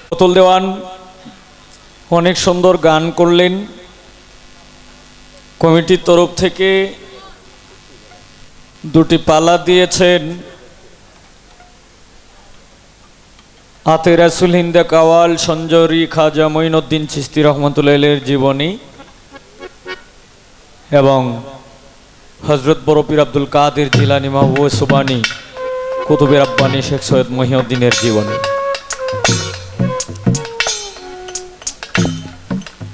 পুতুল দেওয়ান অনেক সুন্দর গান করলেন। কমিটির তরফ থেকে দুটি পালা দিয়েছেন। আতে রাসুল হিন্দে কাওয়াল সঞ্জরি খাজা মঈনুদ্দিন চিশতি রহমতুল্লাহের জীবনী এবং হজরত বড় পীর আব্দুল কাদের জিলানী মাহবুব সুবানী কুতুবে রাব্বানী শেখ সৈয়দ মহিউদ্দিনের জীবনী।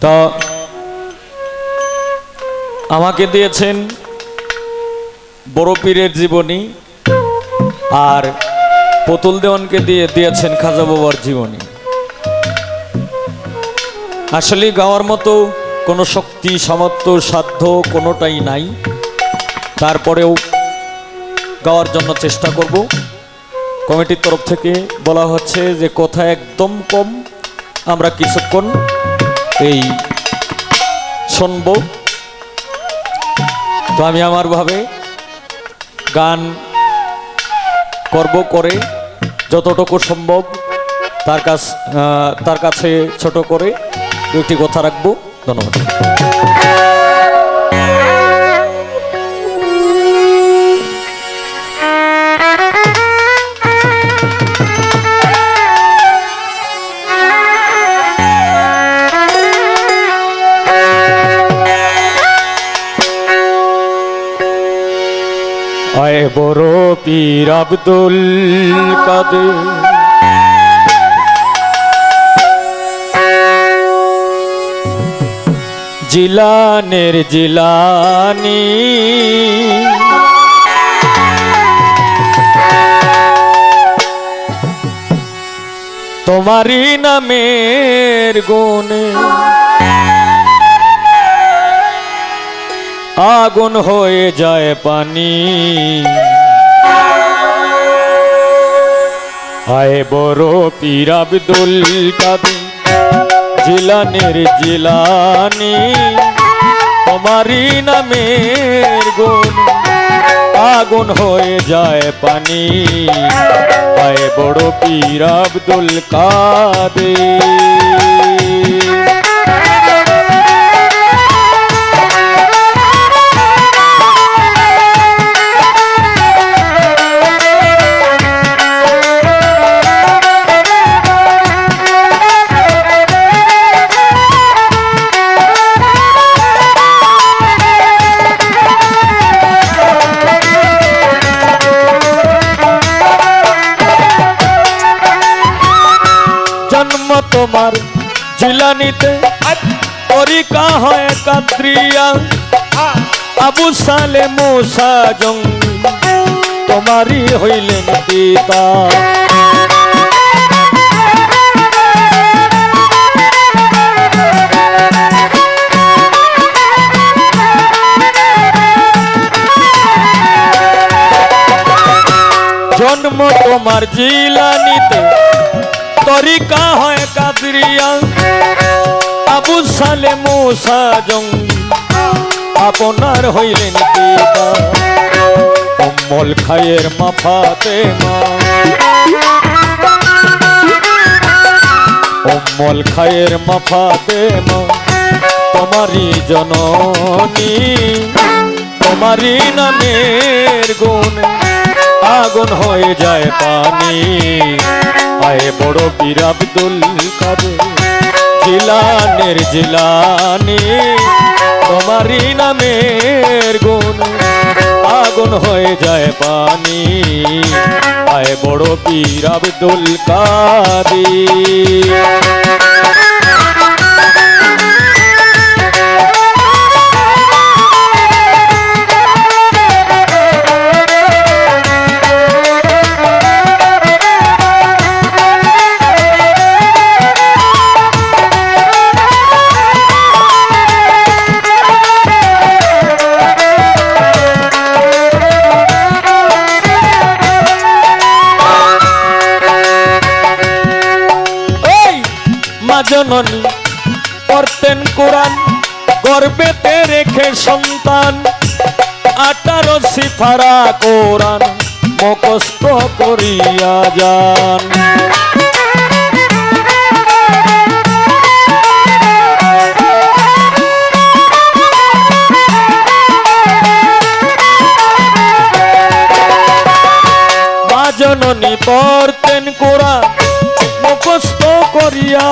তো আমাকে দিয়েছেন বড় পীরের জীবনী, আর পুতুল দেওয়ানকে দিয়েছেন খাজা বাবার জীবনী। আসলে গাওয়ার মতো কোনো শক্তি সামর্থ্য সাধ্য কোনোটাই নাই, তারপরেও গাওয়ার জন্য চেষ্টা করব। কমিটির তরফ থেকে বলা হচ্ছে যে কথা একদম কম, আমরা কিছুক্ষণ এই শুনব। তো আমি আমার ভাবে গান করব, করে যতটুকু সম্ভব তার কাছে ছোট করে দুটি কথা রাখবো। ধন্যবাদ। আয় বড় পীর আব্দুল কাদের জিলানের জিলানী, তোমারি নামের গুণে আগুন হয়ে যায় পানি। আয় বড় পীর আব্দুল কাদের জিলানের জিলানী, তোমারি নামের গুণ আগুন হয়ে যায় পানি। আয় বড় পীর আব্দুল কাদের। জন্ম তোমার জিলানিতে তরিকা হয় কাদরিয়া, আবু সালে মুসা জঙ্গি তোমারই হইলেন পিতা। জন্ম তোমার জিলানিতে তরিকা হয় কাদরিয়া, আবু সালে মুসা জঙ্গি আপনার হইলেন পিতা। উম্মুল খায়ের মা ফাতেমা, উম্মুল খায়ের মা ফাতেমা তোমারি জননী, তোমারি নামের গুণ আগুন হয়ে যায় পানি। আয় বড় পীর আব্দুল কাদের জিলানের জিলানী, তোমারি নামের গুণ আগুন হয়ে যায় পানি। আয় বড় পীর আব্দুল কাদের। জননী পড়তেন কোরআন, গর্বেতে রেখে সন্তান 18 সিফারা কোরআন মুখস্থ করিয়া যান। মা জননী পড়তেন কোরআন মুখস্থ করিয়া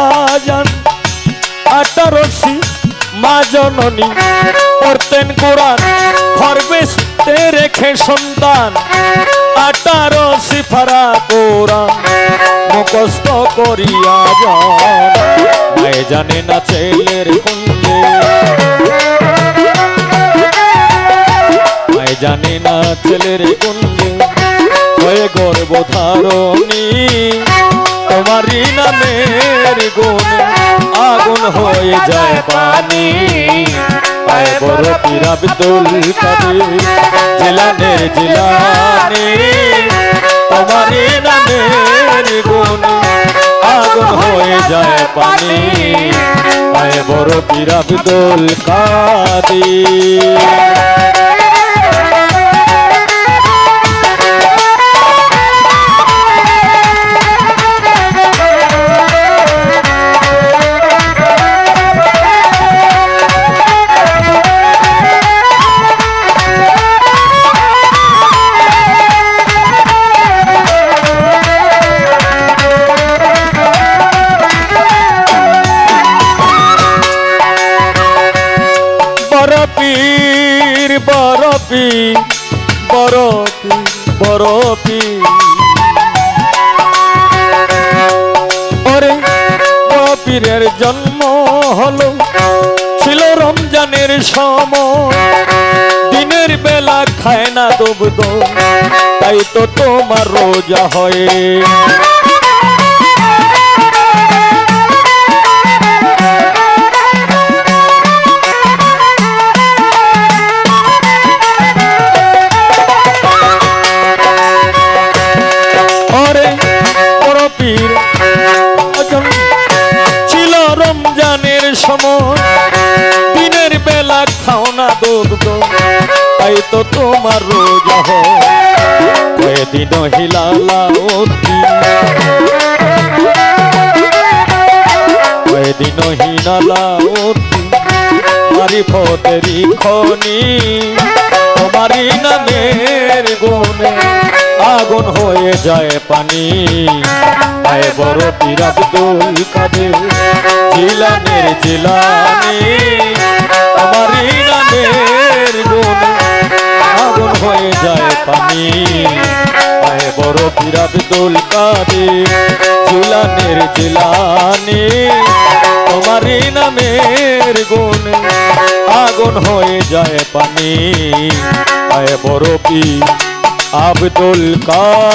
যান। 18 মা জননী পড়তেন কোরআন গর্ভে রেখে সন্তান। 18 ফারা কোরআন মুখস্থ করিয়া যান। মায়ে জানে না ছেলের কুঞ্জে, মায়ে জানে না ছেলের কুঞ্জে হয়ে গর্ভধারণী। তোমারই নামের গুণ আগুন হয়ে যায় পানি। আয় বড় পীর আব্দুল কাদের জিলানের জিলানি। তোমারই নামের গুণ আগুন হয়ে যায় পানি। আয় বড় পীর আব্দুল কাদের। বরপি ওরে বরপীরের জন্ম হলো ছিল রমজানের সময়। দিনের বেলা খায় না দুগ্ধ তাই তো তোমার রোজা হয়। ছিল রমজানের সময় দিনের বেলা খাও না দুগ্ধ তাই তো তোমার রোজা হয়। কয়েকদিন হিলালাউদ্দিন, কয়েকদিন হিলালাউদ্দিন মারিফতেরি খনি। তোমারই নামের গুণে আগুন হয়ে যায় পানি। আয় বড় পীর আব্দুল কাদের জিলানের জিলানি। তোমারই নামের গুণে আগুন হয়ে যায় পানি। আয় বড় পীর আব্দুল কাদের জিলানের জিলানি। তোমারই নামের গুণে আগুন হয়ে যায় পানি। আয় বড় পীর আব্দুল কাদের।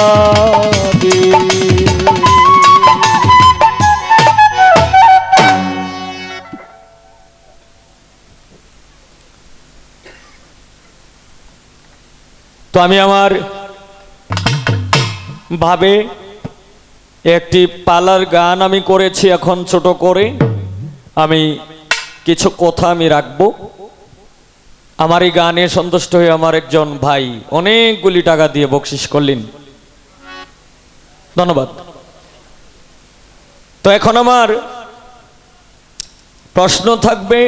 তো আমি আমার ভাবে একটি পালার গান আমি করেছি, এখন ছোট করে আমি কিছু কথা আমি রাখবো। আমার এই গানে সন্তুষ্ট হয়ে আমার একজন ভাই অনেকগুলি টাকা দিয়ে বকশিশ করলেন, ধন্যবাদ। তো এখন আমার প্রশ্ন থাকবে,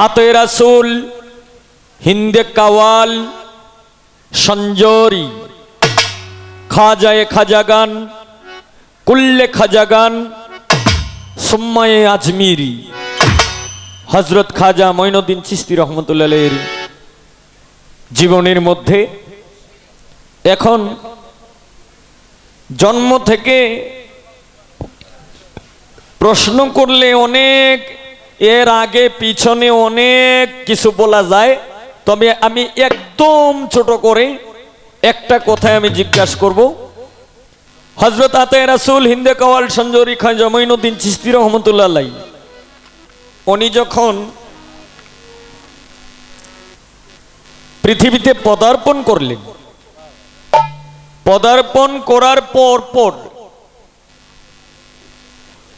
আতে রাসূল হিন্দে কাওয়াল সঞ্জরি খাজায়ে খাজাগান কুল্লে খাজাগান সুম্মায়ে আজমিরি হযরত খাজা মঈনুদ্দিন চিশতি রহমাতুল্লাহ আলাইহির জীবনের মধ্যে এখন জন্ম থেকে প্রশ্ন করলে অনেক এর আগে পিছনে অনেক কিছু বলা যায়, তবে আমি একদম ছোট করে একটা কথায় আমি জিজ্ঞাসা করব। হযরত আতে রাসূল হিন্দে কাওয়াল সঞ্জরি খাজা মঈনুদ্দিন চিশতি রহমাতুল্লাহ আলাইহি উনি যখন পৃথিবীতে পদার্পণ করলেন, পদার্পণ করার পর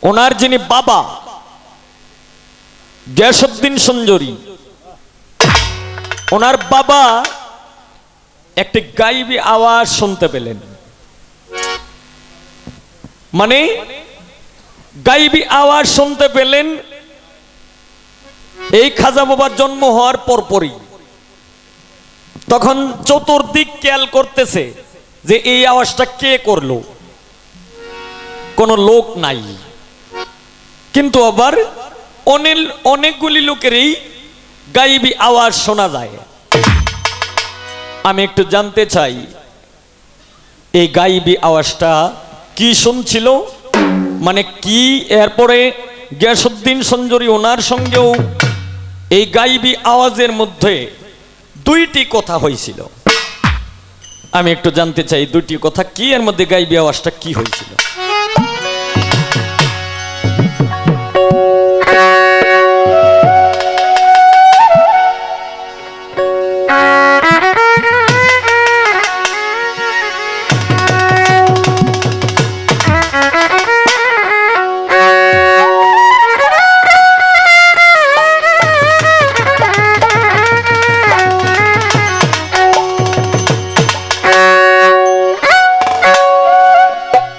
ওনার যিনি বাবা গিয়াসউদ্দিন সঞ্জরি, ওনার বাবা একটি গাইবী আওয়াজ শুনতে পেলেন। মানে গাইবী আওয়াজ শুনতে পেলেন এই খাজা বাবার জন্ম হওয়ার পরপরই। তখন চতুর্দিক খেয়াল করতেছে যে এই আওয়াজটা কে করলো, কোনো লোক নাই, কিন্তু আবার অনেকগুলি লোকেরই গাইবী আওয়াজ শোনা যায়। আমি একটু জানতে চাই এই গাইবী আওয়াজটা কি শুনছিল, মানে কি। এরপরে গিয়াসউদ্দিন সঞ্জুরি ওনার সঙ্গেও এই গাইবী আওয়াজের মধ্যে দুইটি কথা হয়েছিল। আমি একটু জানতে চাই দুইটি কথা কি, এর মধ্যে গাইবী আওয়াজটা কি হয়েছিল।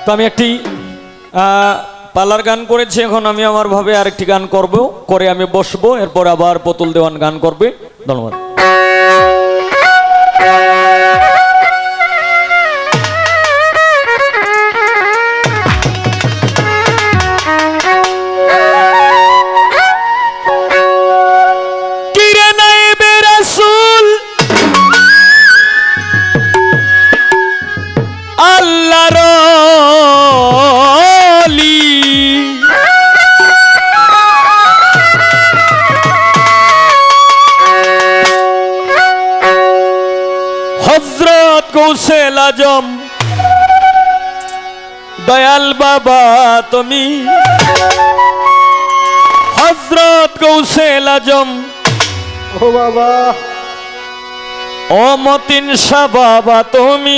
তো আমি একটি পালার গান করেছি, এখন আমি আমার ভাবে আরেকটি গান করব, করে আমি বসবো, এরপর আবার পুতুল দেওয়ান গান করবে। ধন্যবাদ। হযরত গৌসেল আজম দয়াল বাবা তুমি, হযরত গৌসেল আজম ও বাবা, ও মতিন শাহ বাবা তুমি,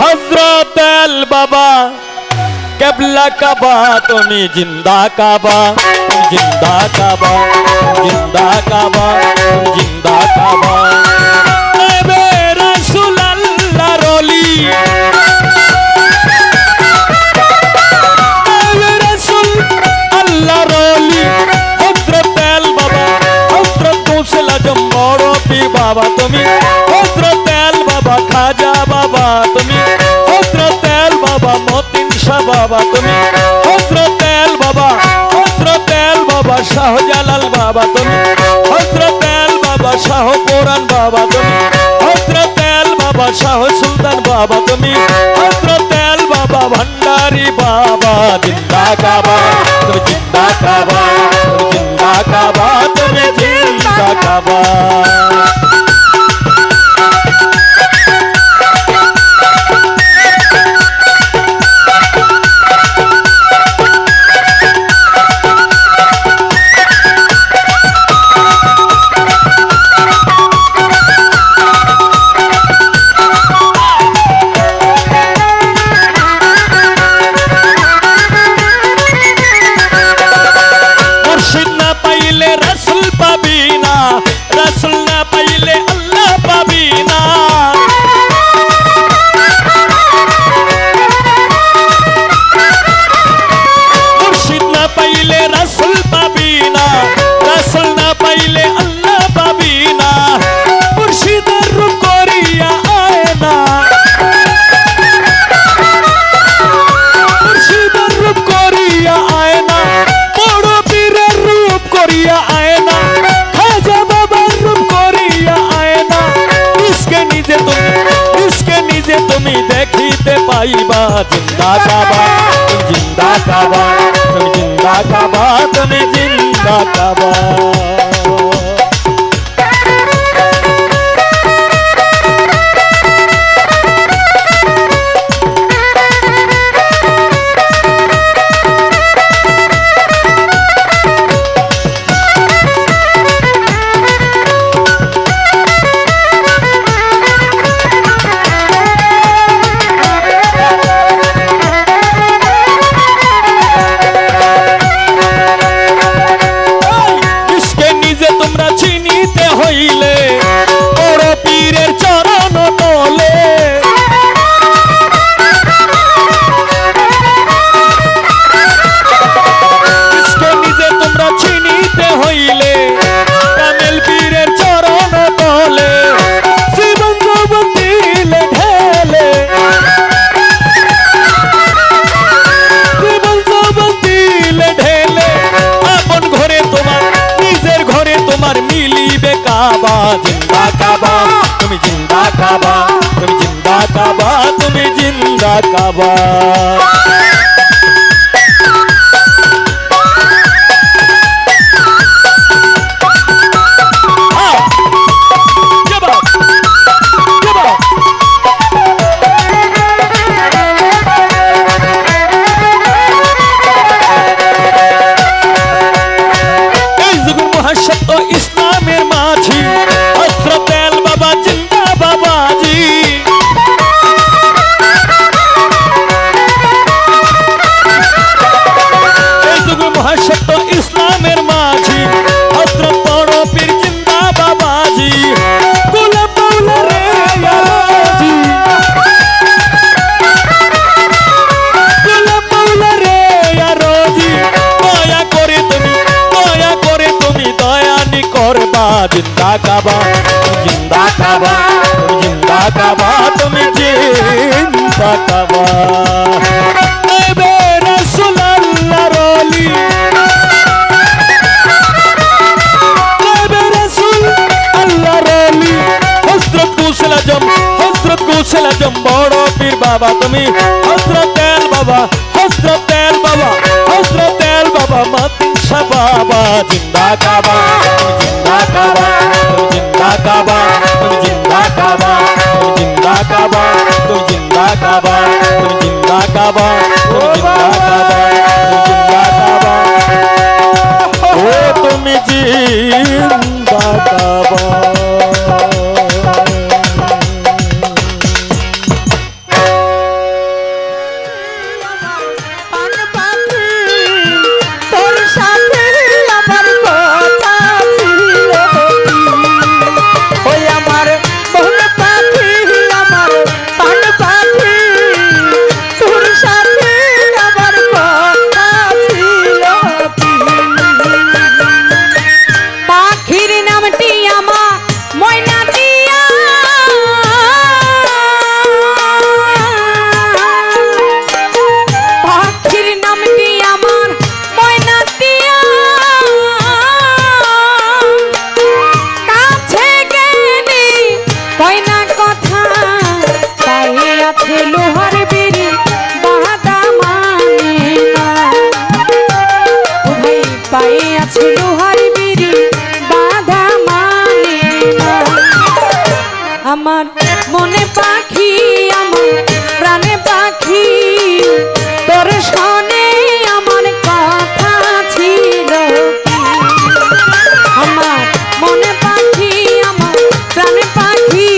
হযরত দয়াল বাবা কেবলা কাবা তুমি, জিন্দা কাবা জিন্দা কাবা জিন্দা কাবা জিন্দা কাবা। রাসূল আল্লাহর ওলি, রাসূল আল্লাহর ওলি, হযরত দয়াল বাবা, হযরত গৌসেল আজম বড় পীর বাবা তুমি, হযরত দয়াল বাবা খাজা বাবা তুমি, হযরত দয়াল বাবা মতিন শাহ বাবা তুমি, হযরত দয়াল বাবা, হযরত দয়াল বাবা শাহজালাল বাবা তুমি, হযরত দয়াল বাবা শাহ পুরান বাবা তুমি, হযরত দয়াল বাবা শাহ সুলতান বাবা তুমি, হযরত দয়াল বাবা ভান্ডারি বাবা, জিন্দা কাবা তুমি, জিন্দা কাবা তুমি, জিন্দা কাবা তুমি, জিন্দা কাবা। রাসূল না পাইলে আল্লাহ পাবি না, মুর্শিদ না পাইলে রাসূল পাবি না, রাসূল না পাইলে আল্লাহ পাবি না, মুর্শিদের রূপ করিয়া আয় না, মুর্শিদের রূপ করিয়া আয় না, বড় পীরের রূপ করিয়া আয় না, খাজা বাবার রূপ করিয়া আয় না, নিজকে নিজে তুমি দেখিতে পাইবা, জিন্দা কাবা জিন্দা কাবা তুমি, জিন্দা কাবা তুমি, জিন্দা কাবা। তোমরা তুমি জিন্দা কাবা। ইসলামের মাঝি হযরত আল বাবা জিন্দা বাবাজি। এই যুগ মহাসত্য ইসলামের মাঝি হযরত বড় পীর জিন্দা বাবাজি। গোলাপ মাওলা রে ইয়ারাজি, গোলাপ মাওলা রে ইয়ারাজি। দয়া করে তুমি দয়ানি করবা। জিন্দা কাবা জিন্দা কাবা জিন্দা কাবা তুমি জিন্দা কাবা। এবে রাসূল আল্লাহর ওলি, এবে রাসূল আল্লাহর ওলি হযরত গৌসুল আজম বড় পীর বাবা তুমি। হযরত আল বাবা, হযরত আল বাবা, হযরত আল বাবা মতিন শাহ বাবা। জিন্দা কাবা জিন্দা কাবা জিন্দা কাবা জিন্দা কাবা জিন্দা কাবা জিন্দা কাবা জিন্দা কাবা জিন্দা কাবা জিন্দা কাবা ও তুমি জিন্দা কাবা। আমার মনে পাখি আমার প্রাণে পাখি তোর শোনে আমার কথা ছিল। আমার মনে পাখি আমার প্রাণে পাখি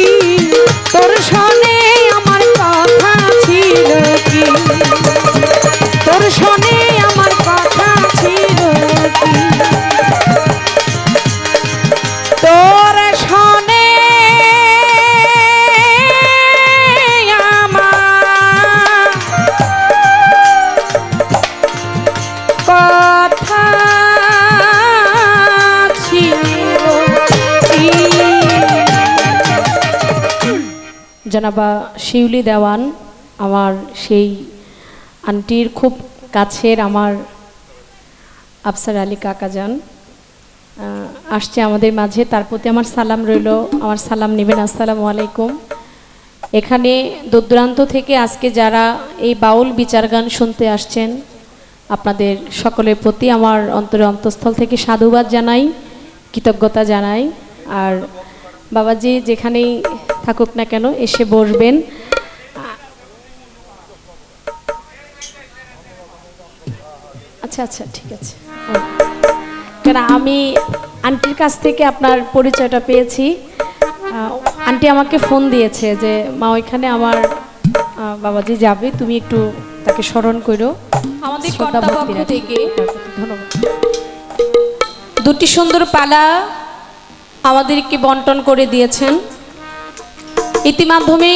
তোর শোনে আমার কথা ছিল কি, তোর শোনে আমার কথা ছিল কি, তোর শোনে জনাবা শিউলি দেওয়ান আমার সেই আন্টির খুব কাছের আমার আফসার আলী কাকাজান আসছে আমাদের মাঝে, তার প্রতি আমার সালাম রইল, আমার সালাম নেবেন। আসসালামু আলাইকুম। এখানে দূরদূরান্ত থেকে আজকে যারা এই বাউল বিচার গান শুনতে আসছেন আপনাদের সকলের প্রতি আমার অন্তরে অন্তঃস্থল থেকে সাধুবাদ জানাই, কৃতজ্ঞতা জানাই। আর বাবাজি যেখানেই থাকুক না কেন এসে বসবেন। আচ্ছা আচ্ছা ঠিক আছে। কেন আমি আন্টির কাছ থেকে আপনার পরিচয়টা পেয়েছি। আন্টি আমাকে ফোন দিয়েছে যে মা ওইখানে আমার বাবাজি যাবে, তুমি একটু তাকে স্মরণ করো। আমাদের কর্তৃপক্ষ থেকে ধন্যবাদ। দুটি সুন্দর পালা আমাদেরকে বন্টন করে দিয়েছেন। ইতিমাধ্যমে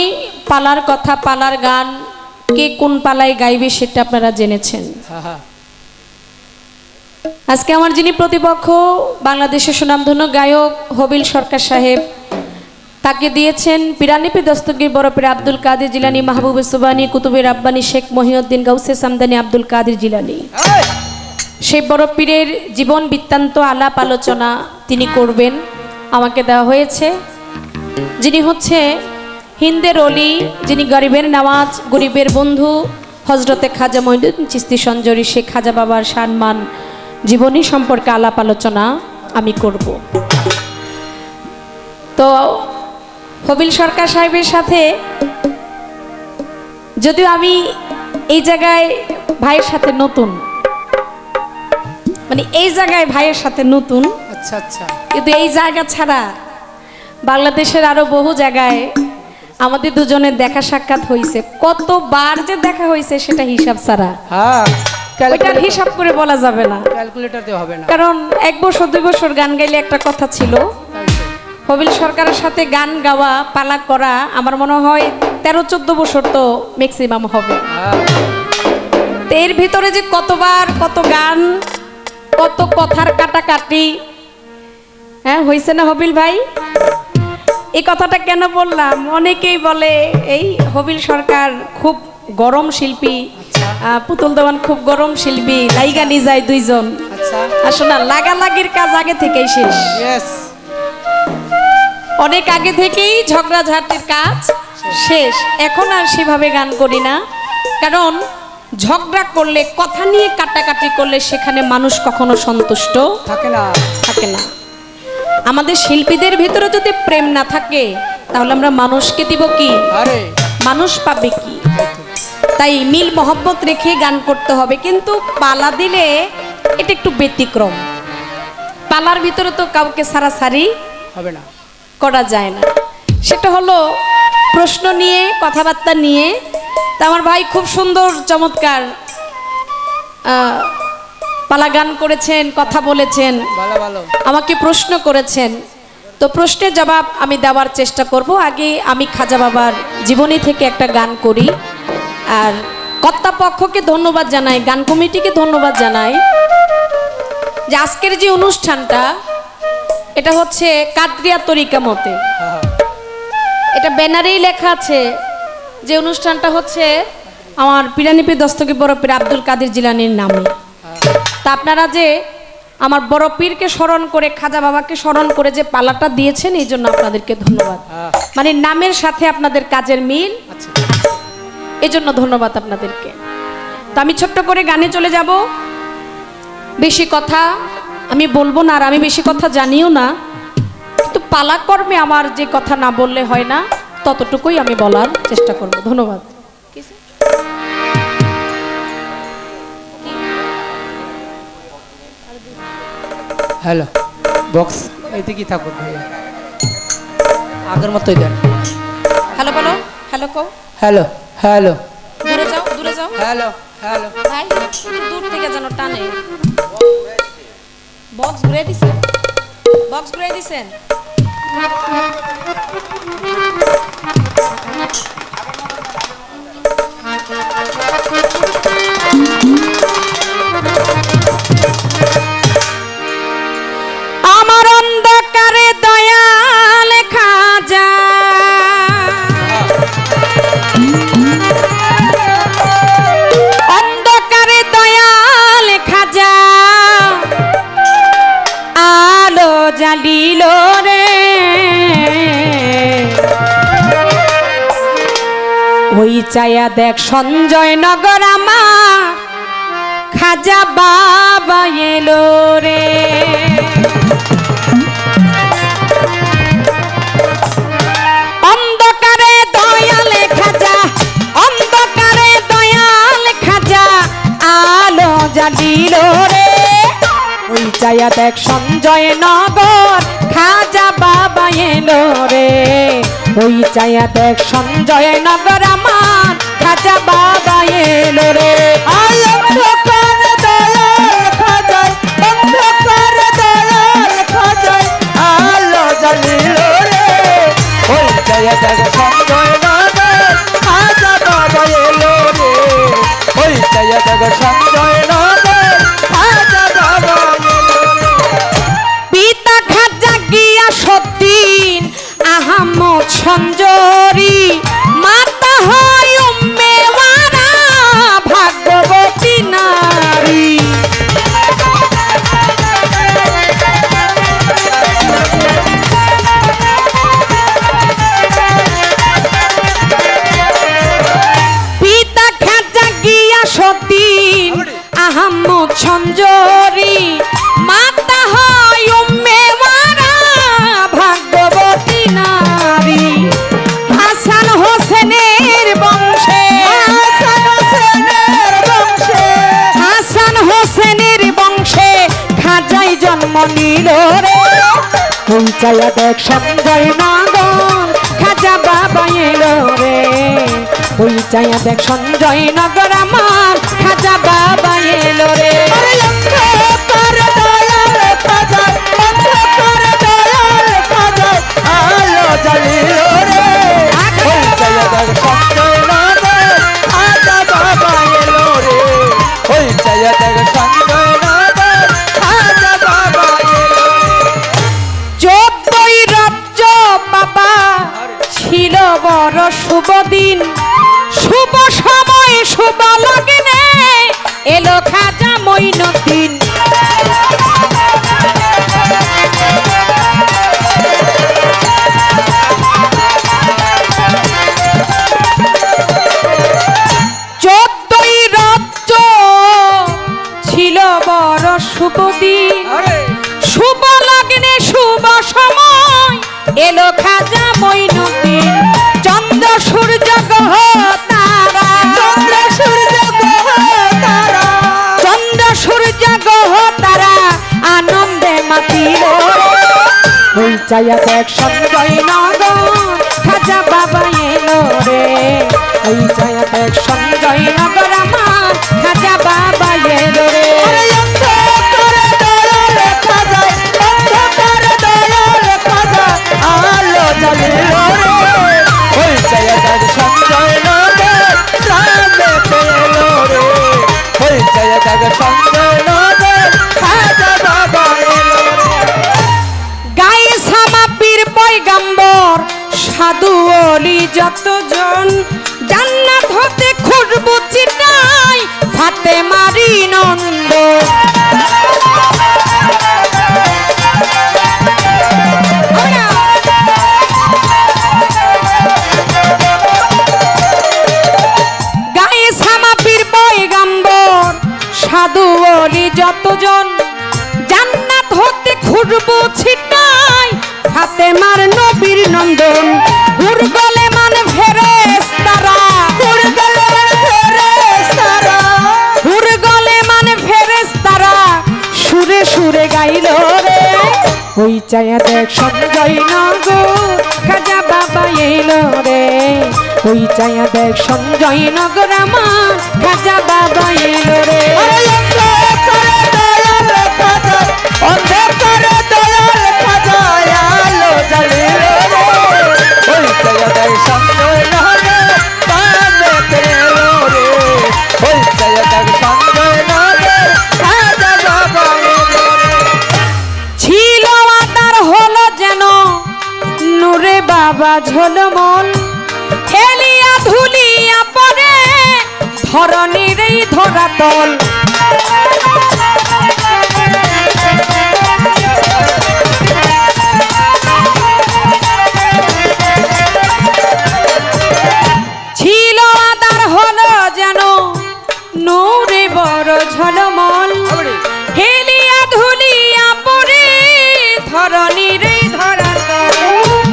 পালার কথা, পালার গান কে কোন পালায় গাইবে সেটা আপনারা জেনেছেন। আজকে আমার যিনি প্রতিপক্ষ বাংলাদেশের সুনামধন্য গায়ক হবিল সরকার সাহেব, তাকে দিয়েছেন পিরানিপি দস্তগীর বড় পীর আব্দুল কাদের জিলানী, মাহবুবে সুবানি, কুতুবে রাব্বানি, শেখ মহিউদ্দিন গাউসে সামদানি, আব্দুল কাদের জিলানী। সেই বড় পীরের জীবন বৃত্তান্ত আলাপ আলোচনা তিনি করবেন। আমাকে দেওয়া হয়েছে যিনি হচ্ছে হিন্দের অলি, যিনি গরিবের নওয়াজ, গরিবের বন্ধু, হজরতে খাজা মঈনুদ্দিন চিশতি সঞ্জরি শেখ খাজা বাবার সম্মান জীবনী সম্পর্কে আলাপ আলোচনা আমি করব। তো হবিল সরকার সাহেবের সাথে যদিও আমি এই জায়গায় ভাইয়ের সাথে নতুন, মানে এই জায়গায় ভাইয়ের সাথে নতুন, আচ্ছা আচ্ছা, কিন্তু এই জায়গা ছাড়া বাংলাদেশের আরো বহু জায়গায় আমাদের দুজনের দেখা সাক্ষাৎ হয়েছে। কতবার যে দেখা হয়েছে সেটা হিসাব ছাড়া, হ্যাঁ ওইটার হিসাব করে বলা যাবে না, ক্যালকুলেটর দিয়ে হবে না। কারণ 1 বছর 2 বছর গান গাইলে একটা কথা ছিল। হবিল সরকারের সাথে গান গাওয়া, পালা করা আমার মনে হয় 13-14 বছর তো ম্যাক্সিমাম হবে। তো এর ভিতরে যে কতবার কত গান, কত কথার কাটাকাটি, হ্যাঁ হয়েছে না হবিল ভাই? এই কথাটা কেন বললাম, অনেকেই বলে এই হবিল সরকার খুব গরম শিল্পী, পুতুল দেওয়ান খুব গরম শিল্পী, লাইগা নিয়ে যায় দুইজন। আচ্ছা, আসলে লাগালাগির কাজ আগে থেকেই শেষ, ইয়েস, অনেক আগে থেকেই ঝগড়াঝাটির কাজ শেষ। এখন আর সেভাবে গান করি না, কারণ ঝগড়া করলে, কথা নিয়ে কাটাকাটি করলে সেখানে মানুষ কখনো সন্তুষ্ট থাকে না, থাকে না। আমাদের শিল্পীদের ভিতরে যদি প্রেম না থাকে তাহলে আমরা মানুষকে দিব কি, আরে মানুষ পাবে কি? তাই মিল মহব্বত রেখে গান করতে হবে। কিন্তু পালা দিলে এটা একটু ব্যতিক্রম, পালার ভিতরে তো কাউকে সারাসারি হবে না, করা যায় না। সেটা হলো প্রশ্ন নিয়ে, কথাবার্তা নিয়ে। তা আমার ভাই খুব সুন্দর চমৎকার পালা গান করেছেন, কথা বলেছেন, ভালো ভালো, আমাকে প্রশ্ন করেছেন। তো প্রশ্নের জবাব আমি দেওয়ার চেষ্টা করব। আগে আমি খাজা বাবার জীবনী থেকে একটা গান করি। আর কর্তাপক্ষকে ধন্যবাদ জানাই, গান কমিটিকে ধন্যবাদ জানাই যে আজকের যে অনুষ্ঠানটা, এটা হচ্ছে কাদরিয়া তরিকা মতে, এটা ব্যানারেই লেখা আছে যে অনুষ্ঠানটা হচ্ছে আমার পিরানিপি দস্তগীর বড় পীর আব্দুল কাদের জিলানীর নামে। তা আপনারা যে আমার বড় পীরকে স্মরণ করে, খাজা বাবাকে স্মরণ করে যে পালাটা দিয়েছেন, এই জন্য আপনাদেরকে ধন্যবাদ। মানে নামের সাথে আপনাদের কাজের মিল, এই জন্য ধন্যবাদ আপনাদেরকে। তো আমি ছোট্ট করে গানে চলে যাব। বেশি কথা আমি বলবো না, আর আমি বেশি কথা জানিও না, কিন্তু পালা কর্মে আমার যে কথা না বললে হয় না, ততটুকুই আমি বলার চেষ্টা করব। ধন্যবাদ। হ্যালো বক্স এইদিকে থাকুক ভাইয়া, আগের মতোই দেন। হ্যালো বলো, হ্যালো কও, হ্যালো হ্যালো, দূরে যাও, দূরে যাও হ্যালো হ্যালো, ভাই, একটু দূর থেকে যেন টানে। বক্স ঘুরে দিছেন, বক্স ঘুরে দিছেন। আমার অন্ধকারে দয়াল খাজা, অন্ধকারে দয়াল খাজা আলো জ্বালিল রে, ওই চায়া দেখ সঞ্জয় নগর আমার খাজা বাবা এলো রে। অন্ধকারে দয়াল খাজা, অন্ধকারে দয়াল খাজা আলো জ্বালিল রে, ওই চায়া দেখ সঞ্জয় নগর খাজা বাবা এলো রে, ওই চায়া দেখ সঞ্জয় নগর আমার খাজা বাবা এলো রে। অন্ধকার দয়াল খাজায়, অন্ধকার দয়াল খাজায় আলো জ্বালিল রে, ওই চায়া দেখ সঞ্জয় নগর খাজা বাবা এলো রে, ওই চায়া দেখ সঞ্জয় নগর খাজা বাবা এলো রে। পিতা খাজা গিয়া সতীন আহমদ সঞ্জরি, মাতা হয় উম্মে ওয়ারা ভাগ্যবতী নারী। সঞ্জরি মাতা হয় উম্মে মারা ভাগ্যবতী নারী হাসান হোসেনের বংশে হাসান হোসেনের বংশে খাজাই জন্ম নিল রে ওই চায়া দেখ সঞ্জয় নগর খাজা বাবা এলো রে ওই চায়া দেখ সঞ্জয় নগর আমার খাজা বাবা এলো রে চোদ্দই রাজ্য বাবা ছিল বড় শুভ দিন শুভ সময় শুভ লগ্নে এলো খাজা মঈনুদ্দিন চোদ্দই রাজ্য ছিল বড় শুভ দিন শুভ লগ্নে শুভ সময় এলো খাজা মঈনুদ্দিন চন্দ্র সূর্য গ্রহ তারা চন্দ্র সূর্য গ্রহ তারা আনন্দে মাতিল ওই চায়া দেখ সঞ্জয় নগর খাজা বাবা এলো রে ওই চায়া দেখ সঞ্জয় নগর আমার খাজা বাবা এলো রে গায়ে সামা পীর পয়গাম্বর সাধু অলি যতজন জান্নাত হতে খুশবু ছিটায় ফাতেমারি নন্দ গায়ে সামা পীর পয়গাম্বর সাধু অলি যতজন জান্নাত হতে খুশবু ছিটায় ফাতেমার নবীর নন্দন হুর গলে মান ফেরেশতারা হুর গলে মান ফেরেশতারা সুরে সুরে গাইল রে ওই চায়া দেখ সঞ্জয় নগর খাজা বাবা এলো রে ওই চায়া দেখ সঞ্জয় নগর আমার খাজা বাবা এলো রে ছিল আদার হলো যেন নূরে বাবা ঝলমল খেলিয়া ধুলিয়া পরে ধরণীর এই ধরাতল ছিল আদার হলো যেন নূরে বড় ঝলমল হেলিয়া ধুলিয়া পরে ধরণীর এই ধরাতল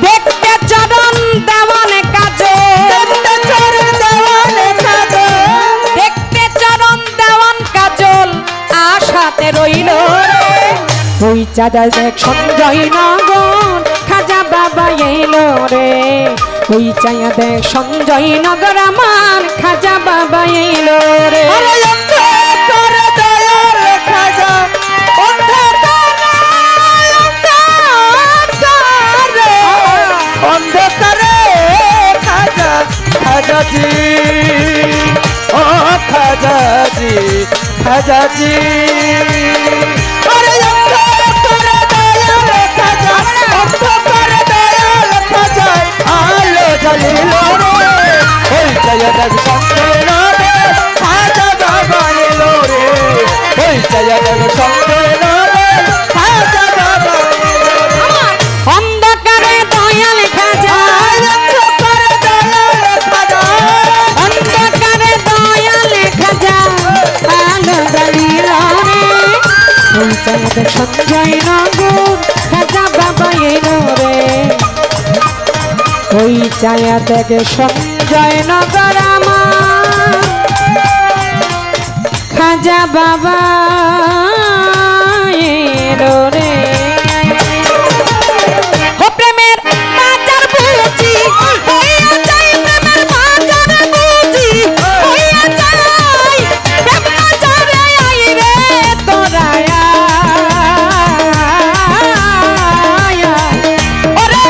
দেখতে চরণ দেওয়ান কাজল দেখতে চরণ দেওয়ান কাজল আশাতে রইল ওই চাঁদা দেখ সঞ্জয় নগর খাজা বাবা এলো রে ওই চায়া দেখ সঞ্জয় নগর আমার খাজা বাবা এলো রে খাজাজি আরে আলো জ্বলিল রে ওই জয় দেব সঞ্জয় নগর খাজা বাবা এলো রে ওই জয় দেব সঞ্জয় নগর খাজা বাবা এলো রে অন্ধকারে দয়াল খাজা অন্ধকারে দয়াল খাজা আলো জ্বলিল রে দেখে সঞ্জয় নগর আমার খাজা বাবা এলো রে ও প্রেমের বাজার বুঝি হইয়া যাই প্রেমের বাজার বুঝি হইয়া যাই প্রেম বাজারে আই রে তোরা আয় ওরে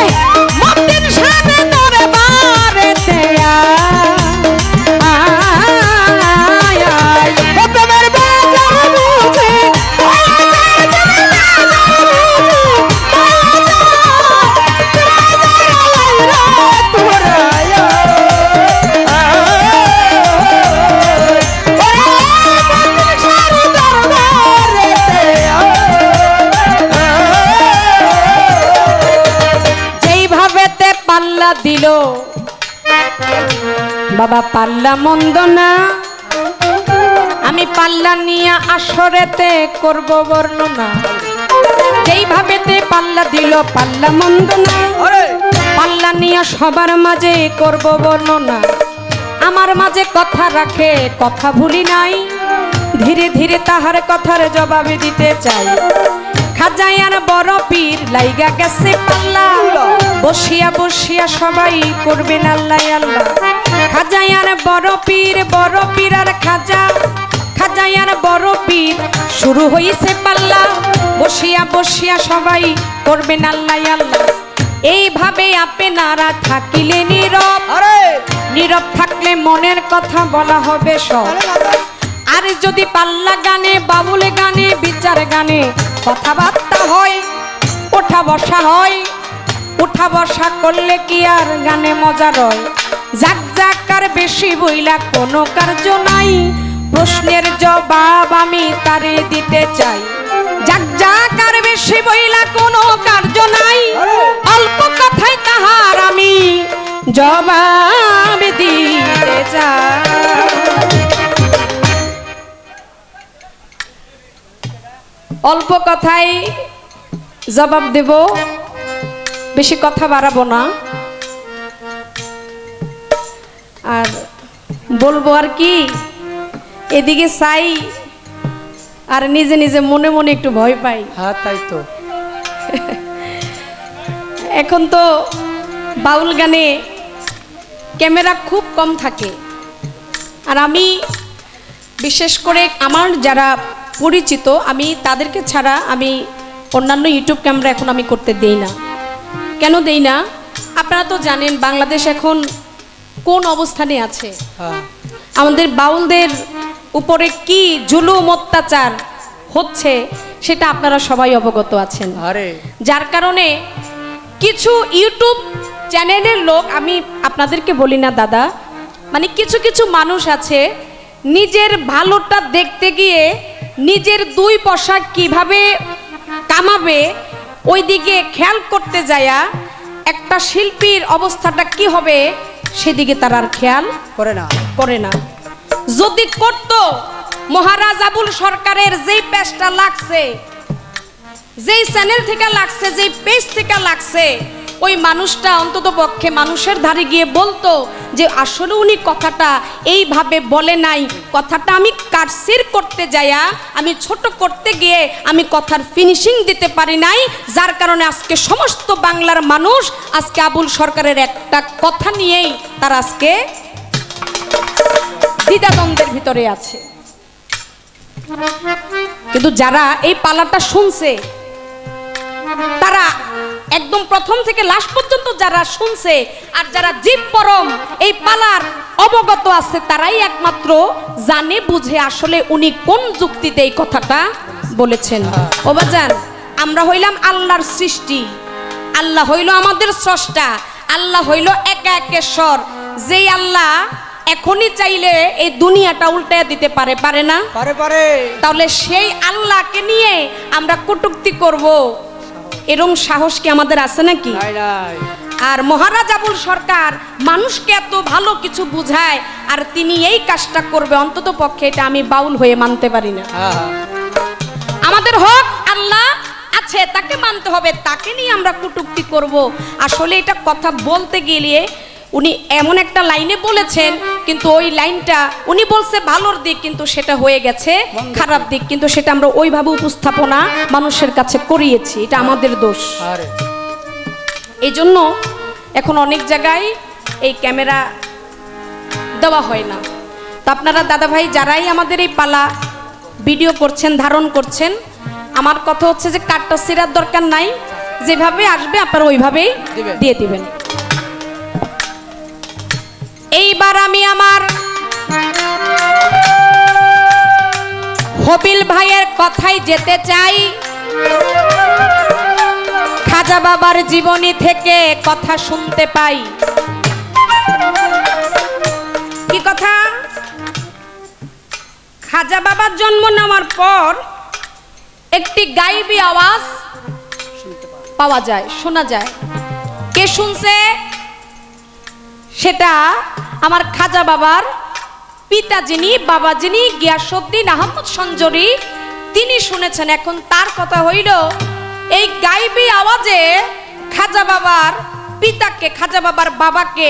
মতিন সাথে তোরে বারেতে আয় ও প্রেমের বাজার বুঝি যেইভাবেতে পাল্লা দিল বাবা পাল্লা মন্দ না আমি পাল্লা নিয়ে আসরেতে করব বর্ণনা যেইভাবেতে পাল্লা দিল পাল্লা মন্দ না পাল্লা নিয়ে সবার মাঝে করব বর্ণনা আমার মাঝে কথা রাখে কথা ভুলি নাই ধীরে ধীরে তাহার কথার জবাব দিতে চাই খাজায়ার বড় পীর লাইগা গেছে পাল্লা বসিয়া বসিয়া সবাই করবেন আল্লাহ আল্লাহ খাজায়ার বড় পীর আর খাজা খাজায়ার বড় পীর শুরু হইছে পাল্লা বসিয়া বসিয়া সবাই করবেন আল্লাহ আল্লাহ এইভাবে আপনারা থাকিলে নীরব নীরব থাকলে মনের কথা বলা হবে সব আর যদি পাল্লা গানে বাউল গানে বিচার গানে কথাবার্তা হয় ওঠা বসা হয় উঠা বসা করলে কি আর গানে মজা রয় যাক যাক আর বেশি বইলা কোনো কার্য নাই প্রশ্নের জবাব আমি তারে দিতে চাই যাক যাক আর বেশি বইলা কোনো কার্য নাই অল্প কথায় তাহার আমি জবাব দিতে চাই অল্প কথায় জবাব দেব বেশি কথা বাড়াবো না আর বলবো আর কি এদিকে চাই আর নিজে নিজে মনে মনে একটু ভয় পাই হ্যাঁ তাই তো এখন তো বাউল গানে ক্যামেরা খুব কম থাকে আর আমি বিশেষ করে আমার যারা পরিচিত আমি তাদেরকে ছাড়া আমি অন্যান্য ইউটিউব ক্যামেরা এখন আমি করতে দেই না কেন দেই না আপনারা তো জানেন বাংলাদেশ এখন কোন অবস্থানে আছে আমাদের বাউলদের উপরে কি জুলুম অত্যাচার হচ্ছে সেটা আপনারা সবাই অবগত আছেন যার কারণে কিছু ইউটিউব চ্যানেলের লোক আমি আপনাদেরকে বলি না দাদা মানে কিছু কিছু মানুষ আছে নিজের ভালোটা দেখতে গিয়ে নিজের দুই পয়সা কিভাবে কামাবে ওই দিকে খেয়াল করতে যায়া একটা শিল্পীর অবস্থাটা কি হবে সেদিকে তারা আর খেয়াল করে না যদি করত মহারাজ আবুল সরকারের যেই পেজটা লাগছে যেই চ্যানেল থেকে লাগছে যেই পেজ থেকে লাগছে ওই মানুষটা অন্তত পক্ষে মানুষের ধারে গিয়ে বলতো যে আসলে উনি কথাটা এইভাবে বলে নাই কথাটা আমি কাটসির করতে যায়া আমি ছোট করতে গিয়ে আমি কথার ফিনিশিং দিতে পারি নাই যার কারণে আজকে সমস্ত বাংলার মানুষ আজকে আবুল সরকারের একটা কথা নিয়েই তার আজকে দ্বিধাদ্বন্দ্বের ভিতরে আছে কিন্তু যারা এই পালাটা শুনছে তারা একদম প্রথম থেকে লাস্ট পর্যন্ত যারা শুনছে আর যারা জীব পরম এই পালার অবগত আছে তারাই একমাত্র জানে বুঝে আসলে উনি কোন যুক্তিতে এই কথাটা বলেছেন ও বাজান আমরা হইলাম আল্লাহর সৃষ্টি আল্লাহ হইল আমাদের স্রষ্টা আল্লাহ হইল একা একেশ্বর যেই আল্লাহ এখনই চাইলে এই দুনিয়াটা উল্টায় দিতে পারে না পারে তাহলে সেই আল্লাহকে নিয়ে আমরা কটূক্তি করব এরকম সাহস কি আমাদের আছে নাকি আর মহারাজ আবুল সরকার মানুষকে এত ভালো কিছু বুঝায় আর তিনি এই কাজটা করবে অন্তত পক্ষে এটা আমি বাউল হয়ে মানতে পারি না আমাদের হক আল্লাহ আছে তাকে মানতে হবে তাকে নিয়ে আমরা কটূক্তি করব আসলে এটা কথা বলতে গেলে উনি এমন একটা লাইনে বলেছেন, কিন্তু ওই লাইনটা উনি বলছে ভালোর দিক, কিন্তু সেটা হয়ে গেছে খারাপ দিক, কিন্তু সেটা আমরা ওইভাবে উপস্থাপনা মানুষের কাছে করিয়েছি, এটা আমাদের দোষ। আরে এই জন্য এখন অনেক জায়গায় এই ক্যামেরা দেওয়া হয় না। তো আপনারা দাদা ভাই যারাই আমাদের এই পালা ভিডিও করছেন, ধারণ করছেন, আমার কথা হচ্ছে যে কাটটা সিরার দরকার নাই, যেভাবে আসবে আপনারা ওইভাবেই দিবেন। দিয়ে দিবেন। এইবার আমি আমার হবিল ভাইয়ের কথাই যেতে চাই। খাজা বাবার জীবনী থেকে কথা শুনতে পাই। কি কথা? খাজা বাবার জন্ম নেওয়ার পর একটি গাইবী আওয়াজ পাওয়া যায়, শোনা যায়। কে শুনছে? সেটা আমার খাজা বাবার পিতা যিনি, বাবা যিনি গিয়াসউদ্দিন আহমদ সঞ্জরি, তিনি শুনেছেন। এখন তার কথা হইল এই গাইবী আওয়াজে খাজা বাবার পিতাকে, খাজা বাবার বাবাকে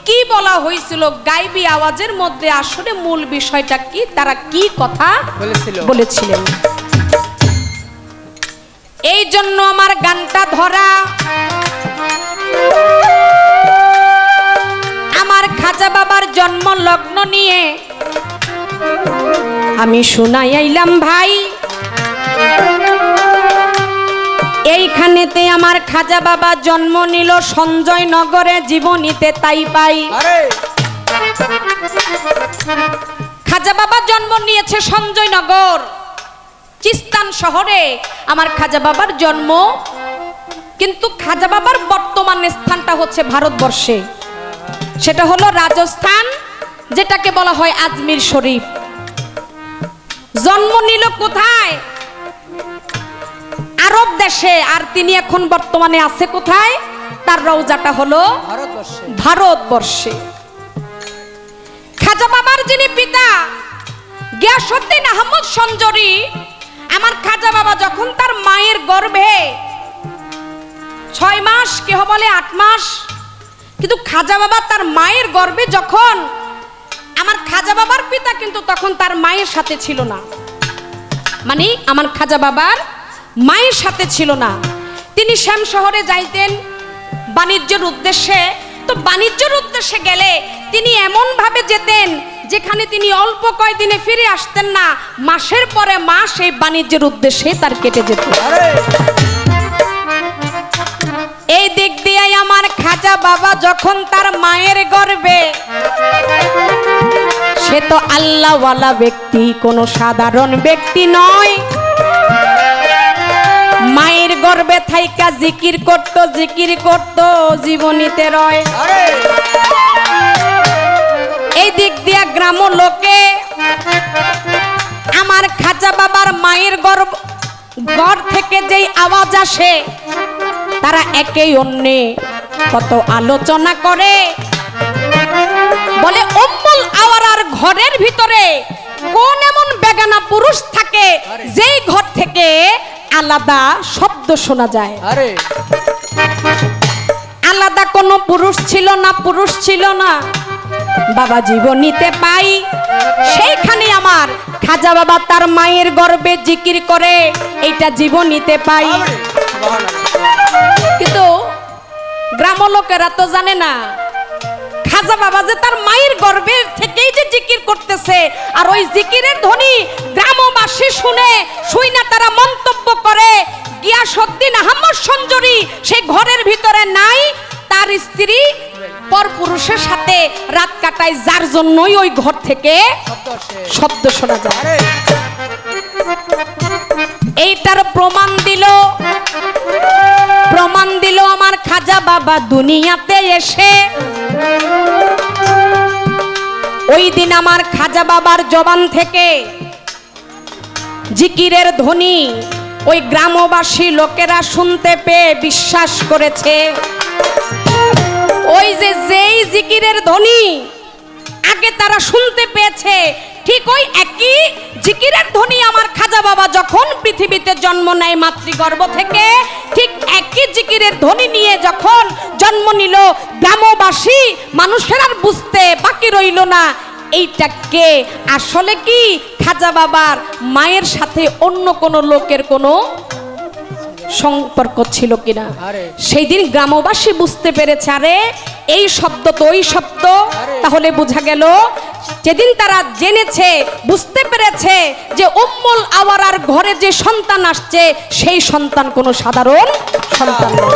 কি বলা হয়েছিল, গাইবী আওয়াজের মধ্যে আসলে মূল বিষয়টা কি, তারা কি কথা বলেছিলেন। এই জন্য আমার গানটা ধরা। আমার খাজা বাবার জন্ম লগ্ন নিয়ে আমি শোনাই আইলাম ভাই। এইখানেতে আমার খাজা বাবা জন্ম নিল সঞ্জয় নগরে, জীবনীতে তাই পাই। খাজা বাবা জন্ম নিয়েছে সঞ্জয় নগর, চিস্তান শহরে আমার খাজা বাবার জন্ম। কিন্তু খাজা বাবার বর্তমান স্থানটা হচ্ছে ভারতবর্ষে, সেটা হলো রাজস্থান, যেটাকে বলা হয় আজমির শরীফ। জন্ম নিল কোথায়? আরব দেশে। আর তিনি এখন বর্তমানে আছে কোথায়? তার রওজাটা হলো ভারতবর্ষে। খাজা বাবার যিনি পিতা গিয়াসউদ্দিন আহমদ সঞ্জরি, আমার খাজা বাবা যখন তার মায়ের গর্ভে 6 মাস, কেহ বলে 8 মাস, কিন্তু খাজা বাবা তার মায়ের গর্ভে যখন, আমার খাজা বাবার পিতা কিন্তু তখন তার মায়ের সাথে ছিল না, মানে আমার খাজা বাবার মায়ের সাথে ছিল না। তিনি শ্যাম শহরে যাইতেন বাণিজ্যের উদ্দেশ্যে। তো বাণিজ্যের উদ্দেশ্যে গেলে তিনি এমন ভাবে যেতেন যেখানে তিনি অল্প কয়দিনে ফিরে আসতেন না, মাসের পরে মাস এই বাণিজ্যের উদ্দেশ্যে তার কেটে যেত। এই দিক দিয়ে আমার খাজা বাবা যখন তার মায়ের গর্ভে, সে তো আল্লাহওয়ালা ব্যক্তি, কোনো সাধারণ ব্যক্তি নয়। মায়ের গর্ভে থাইকা জিকির করত, জীবনীতে রয়। এই দিক দিয়া গ্রাম লোকে আমার খাজা বাবার মায়ের ঘর থেকে যেই আওয়াজ আসে, তারা একে অন্যে কত আলোচনা করে, বলে উম্মুল আওয়ারার ঘরের ভিতরে কোন এমন বেগানা পুরুষ থাকে যেই ঘর থেকে আলাদা শব্দ শোনা যায়। আলাদা কোনো পুরুষ ছিল না, বাবা জীবনীতে পাই। সেইখানে আমার খাজা বাবা তার মায়ের গর্ভে জিকির করে, এইটা জীবনীতে পাই। কিন্তু গ্রাম লোকেরা তো জানে না খাজা বাবা যে তার মায়ের গর্ভের থেকেই যে জিকির করতেছে, আর ওই জিকিরের ধ্বনি গ্রামবাসী শুনে তারা মন্তব্য করে গিয়াসউদ্দিন আহমদ সঞ্জরি সেই ঘরের ভিতরে নাই, তার স্ত্রী পরপুরুষের সাথে রাত কাটায়, যার জন্যই ওই ঘর থেকে শব্দ শোনা যায়। এইটার প্রমাণ দিল আমার খাজা বাবা দুনিয়াতে এসে। ওই দিন আমার খাজা বাবার জবান থেকে জিকিরের ধ্বনি ওই গ্রামবাসী লোকেরা শুনতে পেয়ে বিশ্বাস করেছে। ওই যেই জিকিরের ধ্বনি আগে তারা শুনতে পেয়েছে, ঠিক ওই একই জিকিরের ধ্বনি আমার খাজা বাবা যখন পৃথিবীতে জন্ম নেয় মাতৃগর্ভ থেকে, ঠিক একই জিকিরের ধ্বনি নিয়ে যখন জন্ম নিল, গ্রামবাসী মানুষের আর বুঝতে বাকি রইল না এইটা কে। আসলে কি খাজা বাবার মায়ের সাথে অন্য কোনো লোকের কোনো সম্পর্ক ছিল কিনা। সেই দিন গ্রামবাসী বুঝতে পেরেছে, আরে এই শব্দ তো ওই শব্দ। তাহলে বোঝা গেল যেদিন তারা জেনেছে, বুঝতে পেরেছে যে উম্মুল আওয়ারার ঘরে যে সন্তান আসছে সেই সন্তান কোনো সাধারণ সন্তান নয়।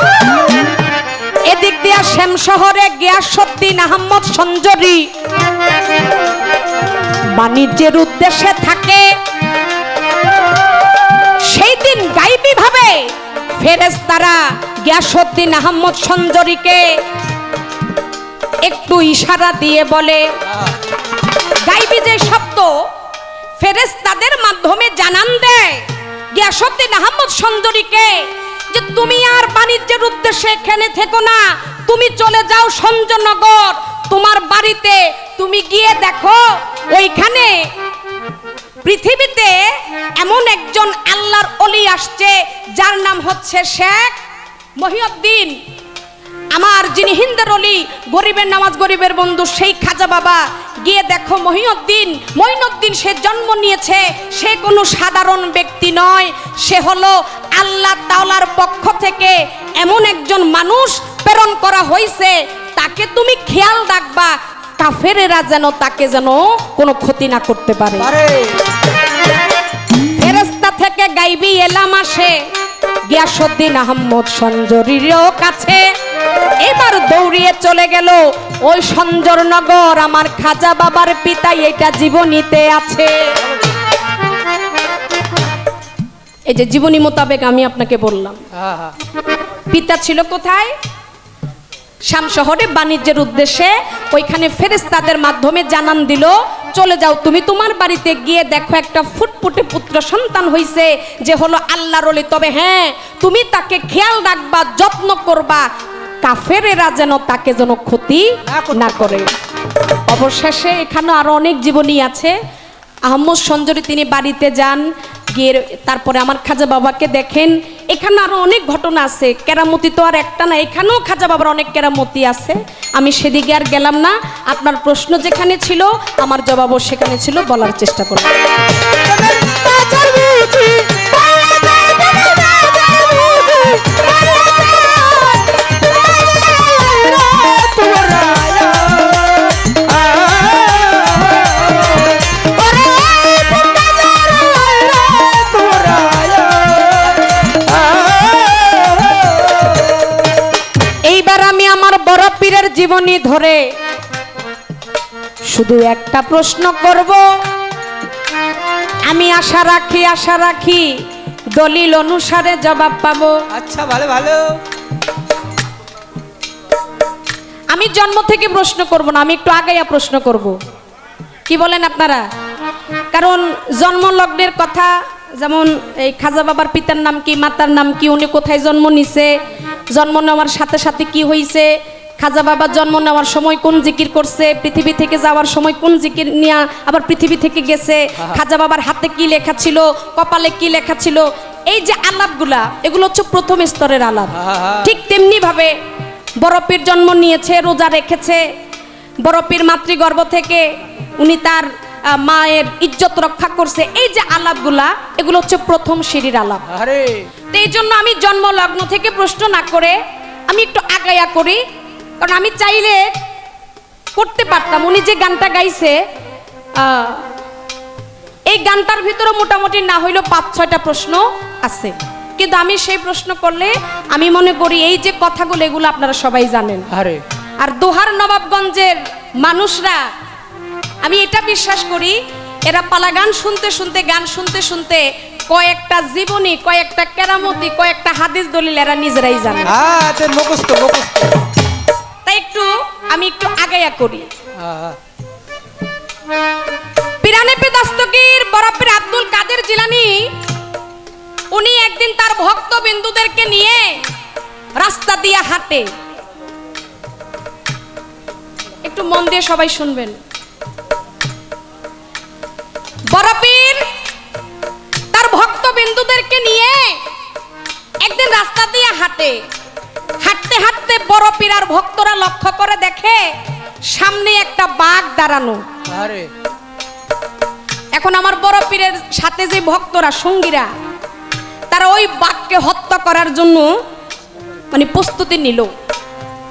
এদিক দিয়া শ্যাম শহরে গিয়াসউদ্দিন আহমদ সঞ্জরি বাণিজ্যের উদ্দেশ্যে থাকে। সেই দিন গাইবী ভাবে ফেরেশতারা গিয়াসউদ্দিন আহমদ সঞ্জরিকে একটু ইশারা দিয়ে বলে, গাইবী যে শব্দ ফেরেশতাদের মাধ্যমে জানান দেয় গিয়াসউদ্দিন আহমদ সঞ্জরিকে যে তুমি আর বাণিজ্যের উদ্দেশ্যে এখানে থেকো না, তুমি চলে যাও সঞ্জনগর, তোমার বাড়িতে তুমি গিয়ে দেখো ওইখানে পৃথিবীতে এমন একজন আল্লাহর ওলি আসছে যার নাম হচ্ছে শেখ মহিউদ্দিন। আমার যিনি হিন্দের অলি, গরিবের নামাজ গরিবের বন্ধু, সেই খাজা বাবা গিয়ে দেখো মঈনুদ্দিন সে জন্ম নিয়েছে, সে কোনো সাধারণ ব্যক্তি নয়, সে হলো আল্লাহ তাআলার পক্ষ থেকে এমন একজন মানুষ প্রেরণ করা হয়েছে, তাকে তুমি খেয়াল রাখবা, কাফেরেরা যেন তাকে যেন কোনো ক্ষতি না করতে পারে। ফেরেশতা থেকে গাইবী এলাম আসে গিয়াসউদ্দিন আহমদ সঞ্জরির কাছে। এবার দৌড়িয়ে চলে গেল ওই সঞ্জরনগর, আমার খাজা বাবার পিতা এটা জীবনীতে আছে। এই যে জীবনী মোতাবেক আমি আপনাকে বললাম, পিতা ছিল কোথায়? শাম শহরে বাণিজ্যের উদ্দেশ্যে। ওইখানে ফেরেশতাদের মাধ্যমে জানান দিল, চলে যাও তুমি তোমার বাড়িতে গিয়ে দেখো একটা ফুটফুটে পুত্র সন্তান হইছে যে হলো আল্লাহর ওলি, তবে হ্যাঁ তুমি তাকে খেয়াল রাখবা, যত্ন করবা, কাফেরেরা যেন তাকে যেন ক্ষতি না করে। অবশেষে এখানে আরো অনেক জীবনী আছে। আহমদ সঞ্জরি তিনি বাড়িতে যান, গিয়ে তারপরে আমার খাজা বাবাকে দেখেন। এখানে আরো অনেক ঘটনা আছে, কেরামতি তো আর একটা না, এখানেও খাজা বাবার অনেক কেরামতি আছে। আমি সেদিকে আর গেলাম না, আপনার প্রশ্ন যেখানে ছিল আমার জবাবও সেখানে ছিল, বলার চেষ্টা করলাম। পীরের জীবনী ধরে শুধু একটা প্রশ্ন করব, আমি আশা রাখি দলিল অনুসারে জবাব পাবো। আচ্ছা, ভালো ভালো। আমি জন্ম থেকে প্রশ্ন করব না, আমি একটু আগাইয়া প্রশ্ন করব, কি বলেন আপনারা? কারণ জন্ম লগ্নের কথা, যেমন এই খাজা বাবার পিতার নাম কি, মাতার নাম কি, উনি কোথায় জন্ম নিছে, জন্ম নেওয়ার সাথে সাথে কি হয়েছে, খাজা বাবা জন্ম নেওয়ার সময় কোন জিকির করছে, পৃথিবী থেকে যাওয়ার সময় কোন জিকির নিয়ে আবার পৃথিবী থেকে গেছে, খাজা বাবার হাতে কি লেখা ছিল, কপালে কি লেখা ছিল, এই যে আলাপগুলা, এগুলো হচ্ছে প্রথম স্তরের আলাপ। ঠিক তেমনি ভাবে বড় পীর জন্ম নিয়েছে, রোজা রেখেছে, বড় পীর মাতৃগর্ভ থেকে উনি তার মায়ের ইজ্জত রক্ষা করছে, এই যে আলাপগুলা, এগুলো হচ্ছে প্রথম সিঁড়ির আলাপ। তো এই জন্য আমি জন্ম লগ্ন থেকে প্রশ্ন না করে আমি একটু আগায়া করি, কারণ আমি চাইলে করতে পারতাম। উনি যে গানটা গাইছে, এই গানটার ভিতরে মোটামুটি না হইলেও 5-6টা প্রশ্ন আছে, কিন্তু আমি সেই প্রশ্ন করলে আমি মনে করি এই যে কথাগুলো, এগুলো আপনারা সবাই জানেন। আর দোহার নবাবগঞ্জের মানুষরা, আমি এটা বিশ্বাস করি, এরা পালা গান শুনতে শুনতে, গান শুনতে শুনতে কয়েকটা জীবনী, কয়েকটা কেরামতি, কয়েকটা হাদিস দলিল এরা নিজেরাই জানে। তাই আমি একটু আগাইয়া করি। পিরানেপি দস্তগীর বড় পীর আব্দুল কাদের জিলানী, উনি একদিন তার ভক্ত বিন্দুদেরকে নিয়ে রাস্তা দিয়ে হাঁটে। একটু মন দিয়ে সবাই শুনবেন। বড় পীর একদিন রাস্তা দিয়ে হাঁটে, হাঁটতে হাঁটতে বড় পীর আর ভক্তরা লক্ষ্য করে দেখে সামনে একটা বাঘ দাঁড়ানো। আরে এখন আমার বড় পীরের সাথে যে ভক্তরা সঙ্গীরা তারা ওই বাঘকে হত্যা করার জন্য মানে প্রস্তুতি নিল।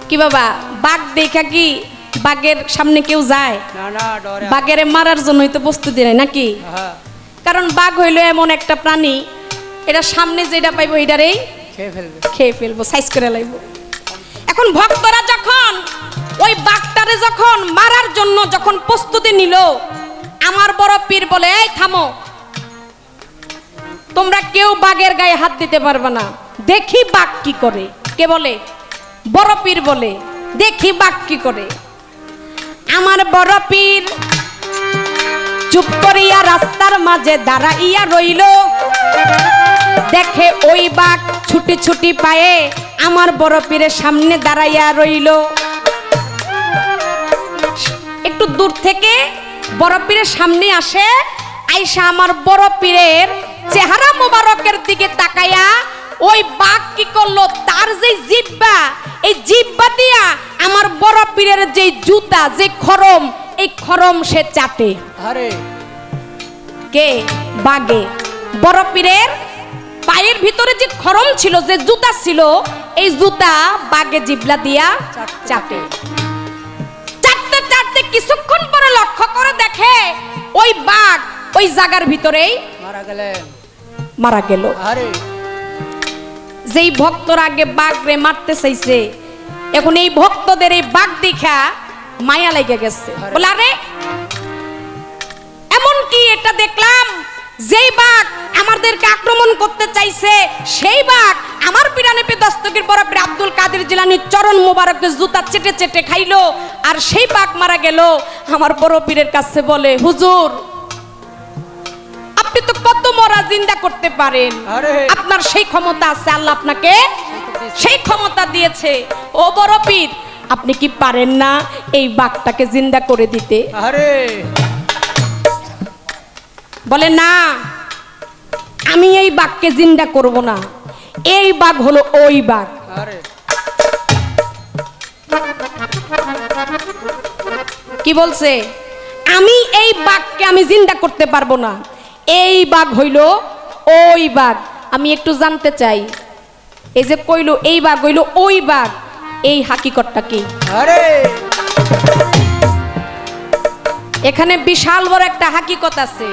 কি বাবা, বাঘ দেখা কি বাঘের সামনে কেউ যায়? না না ডরে বাঘের মারার জন্যই তো প্রস্তুতি নেয় নাকি? হ্যাঁ কারণ বাঘ হইলো এমন একটা প্রাণী, এটা সামনে যেটা পাইবো এটারেই খেয়ে ফেলবে। খেয়ে ফেলবো, সাইজ করে লাইবো। এখন ভক্তরা যখন ওই বাঘটারে যখন মারার জন্য যখন প্রস্তুতি নিল, আমার বড় পীর বলে, এই থামো, তোমরা কেউ বাঘের গায়ে হাত দিতে পারবে না, দেখি বাঘ কি করে। কে বলে? বড় পীর বলে, দেখি বাঘ কি করে। আমার বড় পীর চুপ করিয়া রাস্তার মাঝে দাঁড়াইয়া রইল, দেখে ওই বাঘ ছুটি ছুটি পায়ে আমার বড় পীরের সামনে দাঁড়াইয়া রইল। একটু দূর থেকে বড় পীরের সামনে আসে, আইসা আমার বড় পীরের চেহারা মোবারকের দিকে তাকায়া ওই বাঘ কি করলো, তার যে জিহ্বা, এই জিহ্বা দিয়া আমার বড় পীরের যে জুতা, যে খরম, এই খরম সে চাটে। আরে কে? বাঘে। বড় পীরের পায়ের ভিতরে যে খরম ছিল, যে জুতা ছিল, এই জুতা বাঘে জিবলা দিয়া চাটে। চাটতে চাটতে কিছুক্ষণ পরে লক্ষ্য করে দেখে ওই বাঘ ওই জায়গার ভিতরেই মারা গেলেন। মারা গেল। আরে যেই ভক্তরা আগে বাঘরে মারতে চাইছে, এখন এই ভক্তদের এই বাঘ দেখা মায়া লেগে গেছে। বলে আরে এমন কি এটা দেখলাম, যেই বাঘ আমাদেরকে আক্রমণ করতে চাইছে সেই বাঘ আমার পীরানেপি দস্তগীর বড় পীর আব্দুল কাদের জিলানীর চরণ মোবারকের জুতা চেটে চেটে খাইলো, আর সেই বাঘ মারা গেল। আমার বড় পীরের কাছে বলে, হুজুর আপনি তো কত মরা জিন্দা করতে পারেন, আরে আপনার সেই ক্ষমতা আছে, আল্লাহ আপনাকে সেই ক্ষমতা দিয়েছে। ও বড় পীর, আপনি কি পারেন না এই বাঘটাকে জিন্দা করে দিতে? আরে বলে না, আমি এই বাঘকে জিন্দা করব না, এই বাঘ হলো ওই বাঘ। আরে কি বলছে? আমি এই বাঘকে আমি জিন্দা করতে পারবো না, এই বাঘ হইল ওই বাঘ। আমি একটু জানতে চাই, এই যে কইলো এই বাঘ হইল ওই বাঘ, এই হাকিকতটা কি? আরে এখানে বিশাল বড় একটা হাকিকত আছে।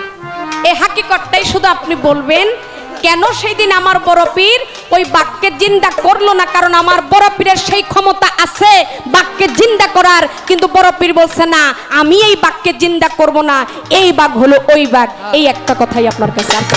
এই হাকিকতটাই শুধু আপনি বলবেন, কেন সেই দিন আমার বড় পীর ওই বাঘকে জিন্দা করলো না? কারণ আমার বড় পীরের সেই ক্ষমতা আছে বাঘকে জিন্দা করার, কিন্তু বড় পীর বলছে না, আমি এই বাঘকে জিন্দা করব না, এই বাঘ হলো ওই বাঘ। এই একটা কথাই আপনার কাছে আছে।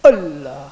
আল্লাহ